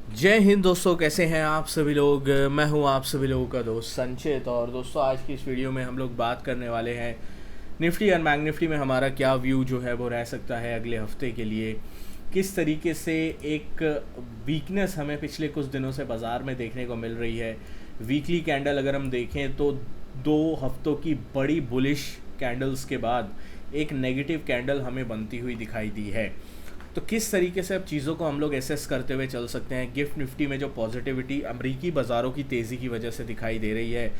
जय हिंद दोस्तों, कैसे हैं आप सभी लोग। मैं हूं आप सभी लोगों का दोस्त संचित। और दोस्तों, आज की इस वीडियो में हम लोग बात करने वाले हैं निफ्टी और बैंक निफ्टी में हमारा क्या व्यू जो है वो रह सकता है अगले हफ्ते के लिए। किस तरीके से एक वीकनेस हमें पिछले कुछ दिनों से बाज़ार में देखने को मिल रही है। वीकली कैंडल अगर हम देखें तो 2 हफ्तों की बड़ी बुलिश कैंडल्स के बाद एक नेगेटिव कैंडल हमें बनती हुई दिखाई दी है। तो किस तरीके से अब चीज़ों को हम लोग एसेस करते हुए चल सकते हैं। गिफ्ट निफ्टी में जो पॉजिटिविटी अमरीकी बाज़ारों की तेज़ी की वजह से दिखाई दे रही है,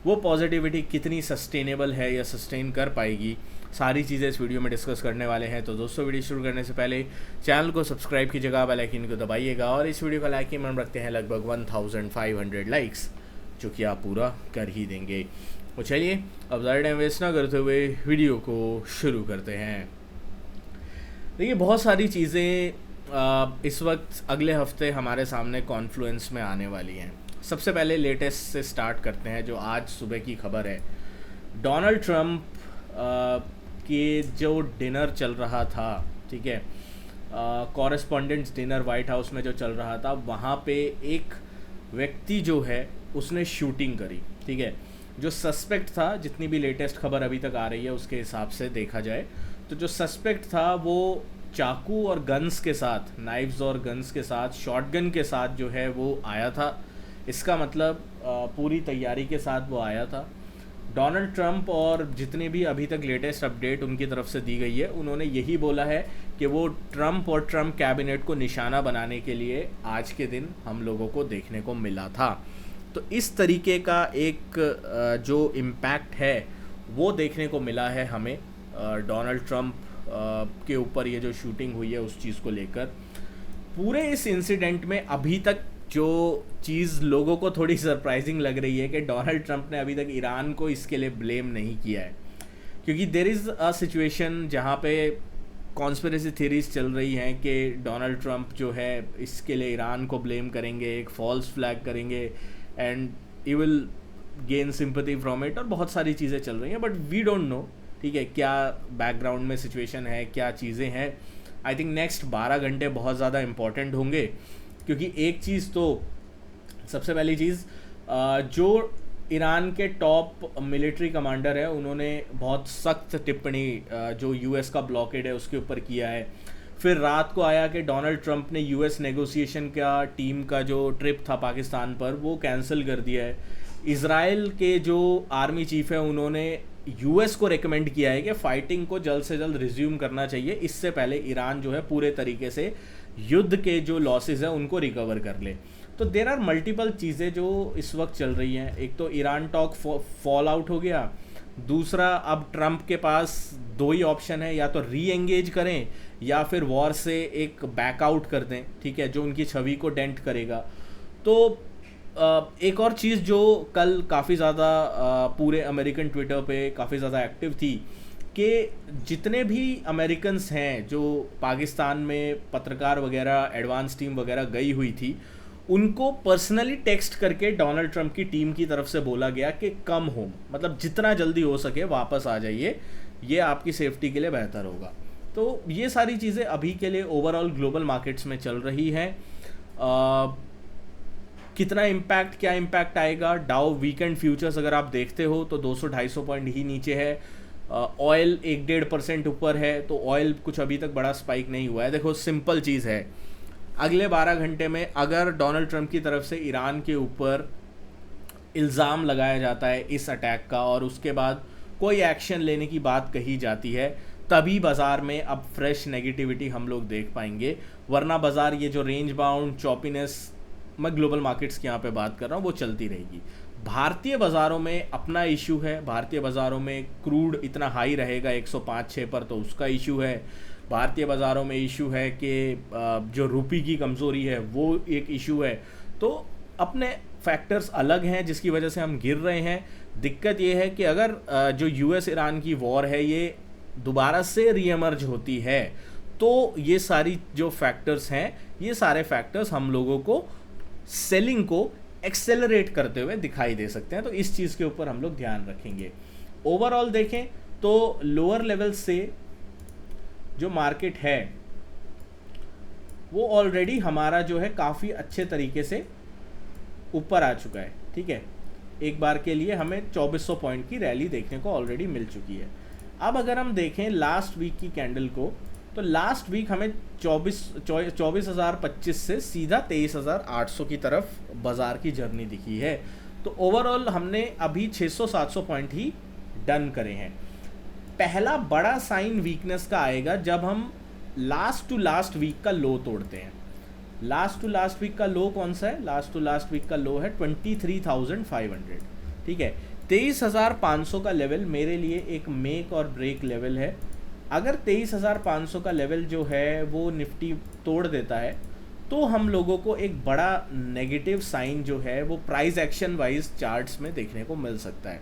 वो पॉजिटिविटी कितनी सस्टेनेबल है या सस्टेन कर पाएगी, सारी चीज़ें इस वीडियो में डिस्कस करने वाले हैं। तो दोस्तों, वीडियो शुरू करने से पहले चैनल को सब्सक्राइब कीजिएगा, बेल आइकन को दबाइएगा और इस वीडियो का लाइक की हम रखते हैं लगभग 1500 लाइक्स, जो कि आप पूरा कर ही देंगे। तो चलिए अब ज़्यादा टाइम वेस्ट ना करते हुए वीडियो को शुरू करते हैं। देखिए, बहुत सारी चीज़ें इस वक्त अगले हफ्ते हमारे सामने कॉन्फ्लुएंस में आने वाली हैं। सबसे पहले लेटेस्ट से स्टार्ट करते हैं, जो आज सुबह की खबर है। डोनाल्ड ट्रंप के जो डिनर चल रहा था, ठीक है, कॉरेस्पॉन्डेंट्स डिनर वाइट हाउस में जो चल रहा था, वहाँ पे एक व्यक्ति जो है उसने शूटिंग करी, ठीक है। जो सस्पेक्ट था, जितनी भी लेटेस्ट खबर अभी तक आ रही है उसके हिसाब से देखा जाए तो जो सस्पेक्ट था वो चाकू और गन्स के साथ, नाइफ्स और गन्स के साथ, शॉटगन के साथ जो है वो आया था। इसका मतलब पूरी तैयारी के साथ वो आया था। डोनाल्ड ट्रंप और जितने भी अभी तक लेटेस्ट अपडेट उनकी तरफ से दी गई है, उन्होंने यही बोला है कि वो ट्रंप और ट्रंप कैबिनेट को निशाना बनाने के लिए आज के दिन हम लोगों को देखने को मिला था। तो इस तरीके का एक जो इम्पैक्ट है वो देखने को मिला है हमें डोनाल्ड ट्रंप के ऊपर। ये जो शूटिंग हुई है उस चीज़ को लेकर, पूरे इस इंसिडेंट में अभी तक जो चीज़ लोगों को थोड़ी सरप्राइजिंग लग रही है कि डोनाल्ड ट्रंप ने अभी तक ईरान को इसके लिए ब्लेम नहीं किया है। क्योंकि देर इज़ अ सिचुएशन जहाँ पे कॉन्स्पिरेसी थ्योरीज चल रही हैं कि डोनाल्ड ट्रंप जो है इसके लिए ईरान को ब्लेम करेंगे, एक फॉल्स फ्लैग करेंगे and he will gain sympathy from it, और बहुत सारी चीज़ें चल रही हैं। बट वी डोंट नो, ठीक है, क्या बैकग्राउंड में सिचुएशन है, क्या चीज़ें हैं। आई थिंक नेक्स्ट 12 घंटे बहुत ज़्यादा इंपॉर्टेंट होंगे। क्योंकि एक चीज़ तो, सबसे पहली चीज़, जो ईरान के टॉप मिलिट्री कमांडर है, उन्होंने बहुत सख्त टिप्पणी जो यूएस का ब्लॉकेड है उसके ऊपर किया है। फिर रात को आया कि डोनाल्ड ट्रंप ने यूएस नेगोशिएशन का टीम का जो ट्रिप था पाकिस्तान पर वो कैंसिल कर दिया है। इज़राइल के जो आर्मी चीफ है उन्होंने यूएस को रेकमेंड किया है कि फाइटिंग को जल्द से जल्द रिज्यूम करना चाहिए, इससे पहले ईरान जो है पूरे तरीके से युद्ध के जो लॉसेस हैं उनको रिकवर कर ले। तो देर आर मल्टीपल चीज़ें जो इस वक्त चल रही हैं। एक तो ईरान टॉक फॉल आउट हो गया, दूसरा अब ट्रंप के पास दो ही ऑप्शन है, या तो री एंगेज करें या फिर वॉर से एक बैकआउट कर दें, ठीक है, जो उनकी छवि को डेंट करेगा। तो एक और चीज़ जो कल काफ़ी ज़्यादा पूरे अमेरिकन ट्विटर पे काफ़ी ज़्यादा एक्टिव थी कि जितने भी अमेरिकन्स हैं जो पाकिस्तान में पत्रकार वगैरह, एडवांस टीम वगैरह गई हुई थी, उनको पर्सनली टेक्स्ट करके डोनाल्ड ट्रंप की टीम की तरफ से बोला गया कि कम होम, मतलब जितना जल्दी हो सके वापस आ जाइए, ये आपकी सेफ्टी के लिए बेहतर होगा। तो ये सारी चीज़ें अभी के लिए ओवरऑल ग्लोबल मार्केट्स में चल रही हैं। कितना इम्पैक्ट, क्या इम्पैक्ट आएगा, डाउ वीकेंड फ्यूचर्स अगर आप देखते हो तो 200-250 पॉइंट ही नीचे है। ऑयल 1-1.5% ऊपर है, तो ऑयल कुछ अभी तक बड़ा स्पाइक नहीं हुआ है। देखो, सिंपल चीज़ है, अगले 12 घंटे में अगर डोनाल्ड ट्रंप की तरफ से ईरान के ऊपर इल्ज़ाम लगाया जाता है इस अटैक का और उसके बाद कोई एक्शन लेने की बात कही जाती है, तभी बाज़ार में अब फ्रेश नेगेटिविटी हम लोग देख पाएंगे। वरना बाज़ार ये जो रेंज बाउंड चॉपीनेस, मैं ग्लोबल मार्केट्स की यहाँ पे बात कर रहा हूँ, वो चलती रहेगी। भारतीय बाज़ारों में अपना इशू है। भारतीय बाज़ारों में क्रूड इतना हाई रहेगा 105-6 पर, तो उसका इशू है। भारतीय बाज़ारों में इशू है कि जो रुपये की कमज़ोरी है वो एक इशू है। तो अपने फैक्टर्स अलग हैं जिसकी वजह से हम गिर रहे हैं। दिक्कत ये है कि अगर जो यूएस ईरान की वॉर है ये दोबारा से रीएमर्ज होती है, तो ये सारी जो फैक्टर्स हैं, ये सारे फैक्टर्स हम लोगों को सेलिंग को एक्सेलरेट करते हुए दिखाई दे सकते हैं। तो इस चीज़ के ऊपर हम लोग ध्यान रखेंगे। ओवरऑल देखें तो लोअर लेवल से जो मार्केट है वो ऑलरेडी हमारा जो है काफ़ी अच्छे तरीके से ऊपर आ चुका है। ठीक है, एक बार के लिए हमें 2400 पॉइंट की रैली देखने को ऑलरेडी मिल चुकी है। अब अगर हम देखें लास्ट वीक की कैंडल को, तो लास्ट वीक हमें 24,025 से सीधा 23,800 की तरफ बाज़ार की जर्नी दिखी है। तो ओवरऑल हमने अभी 600-700 पॉइंट ही डन करे हैं। पहला बड़ा साइन वीकनेस का आएगा जब हम लास्ट टू लास्ट वीक का लो तोड़ते हैं। लास्ट टू लास्ट वीक का लो कौन सा है? लास्ट टू लास्ट वीक का लो है 23,500। ठीक है, 23,500 का लेवल मेरे लिए एक मेक और ब्रेक लेवल है। अगर 23,500 का लेवल जो है वो निफ्टी तोड़ देता है तो हम लोगों को एक बड़ा नेगेटिव साइन जो है वो प्राइस एक्शन वाइज चार्ट्स में देखने को मिल सकता है।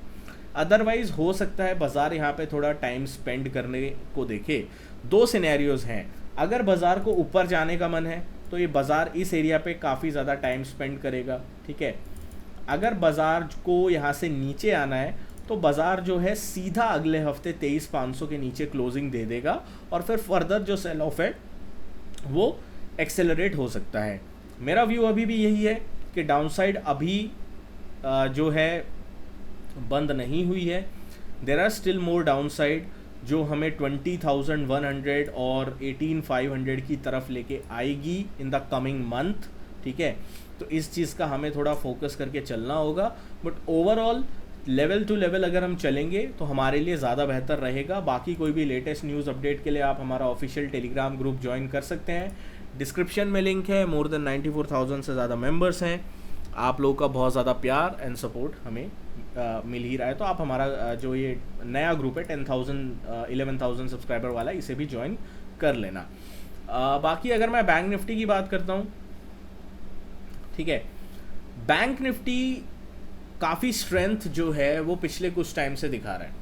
अदरवाइज हो सकता है बाज़ार यहाँ पे थोड़ा टाइम स्पेंड करने को देखे। दो सिनेरियोज़ हैं, अगर बाज़ार को ऊपर जाने का मन है तो ये बाज़ार इस एरिया पे काफ़ी ज़्यादा टाइम स्पेंड करेगा। ठीक है, अगर बाज़ार को यहाँ से नीचे आना है तो बाज़ार जो है सीधा अगले हफ्ते 23,500 के नीचे क्लोजिंग दे देगा और फिर फर्दर जो सेल ऑफ है वो एक्सेलरेट हो सकता है। मेरा व्यू अभी भी यही है कि डाउनसाइड अभी जो है बंद नहीं हुई है। There are still more downside जो हमें 20,100 और 18,500 की तरफ लेके आएगी इन द कमिंग मंथ। ठीक है, तो इस चीज़ का हमें थोड़ा फोकस करके चलना होगा। But overall level to level अगर हम चलेंगे तो हमारे लिए ज़्यादा बेहतर रहेगा। बाकी कोई भी लेटेस्ट न्यूज़ अपडेट के लिए आप हमारा ऑफिशियल टेलीग्राम ग्रुप ज्वाइन कर सकते हैं, डिस्क्रिप्शन में लिंक है। मोर देन 94,000 से ज़्यादा मेंबर्स हैं। आप लोगों का बहुत ज़्यादा प्यार एंड सपोर्ट हमें मिल ही रहा है। तो आप हमारा जो ये नया ग्रुप है 11,000 सब्सक्राइबर वाला, इसे भी ज्वाइन कर लेना। बाकी अगर मैं बैंक निफ्टी की बात करता हूँ, ठीक है, बैंक निफ्टी काफ़ी स्ट्रेंथ जो है वो पिछले कुछ टाइम से दिखा रहा है।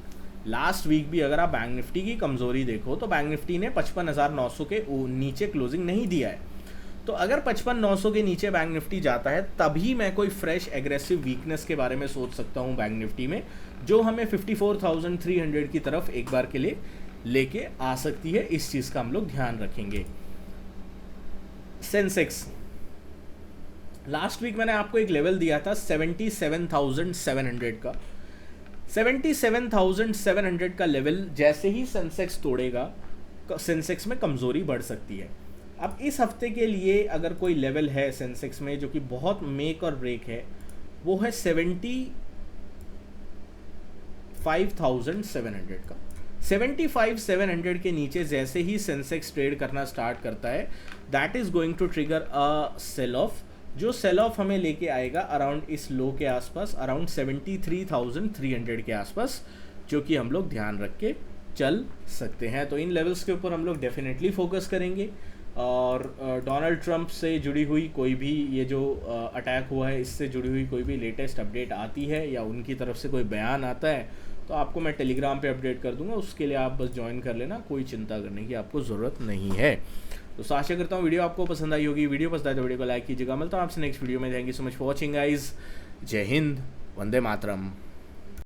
लास्ट वीक भी अगर आप बैंक निफ्टी की कमज़ोरी देखो तो बैंक निफ्टी ने 55,900 के नीचे क्लोजिंग नहीं दिया है। तो अगर 55,900 के नीचे बैंक निफ्टी जाता है तभी मैं कोई फ्रेश एग्रेसिव वीकनेस के बारे में सोच सकता हूँ बैंक निफ्टी में, जो हमें 54,300 की तरफ एक बार के लिए लेके आ सकती है। इस चीज़ का हम लोग ध्यान रखेंगे। सेंसेक्स लास्ट वीक मैंने आपको एक लेवल दिया था 77,700 का। 77,700 का लेवल जैसे ही सेंसेक्स तोड़ेगा, सेंसेक्स में कमज़ोरी बढ़ सकती है। अब इस हफ्ते के लिए अगर कोई लेवल है सेंसेक्स में जो कि बहुत मेक और ब्रेक है, वो है 75,700 का। 75,700 के नीचे जैसे ही सेंसेक्स ट्रेड करना स्टार्ट करता है, that is going to trigger a sell off, जो सेल ऑफ हमें लेके आएगा अराउंड इस लो के आसपास, अराउंड 73,300 के आसपास, जो कि हम लोग ध्यान रख के चल सकते हैं। तो इन लेवल्स के ऊपर हम लोग डेफिनेटली फोकस करेंगे। और डोनाल्ड ट्रंप से जुड़ी हुई कोई भी ये जो अटैक हुआ है इससे जुड़ी हुई कोई भी लेटेस्ट अपडेट आती है या उनकी तरफ से कोई बयान आता है तो आपको मैं टेलीग्राम पे अपडेट कर दूंगा। उसके लिए आप बस ज्वाइन कर लेना, कोई चिंता करने की आपको ज़रूरत नहीं है। तो आशा करता हूँ वीडियो आपको पसंद आई होगी। वीडियो पसंद आए तो वीडियो को लाइक कीजिएगा। मिलता हूँ आपसे नेक्स्ट वीडियो में। Thank you so much for watching guys. जय हिंद, वंदे मातरम।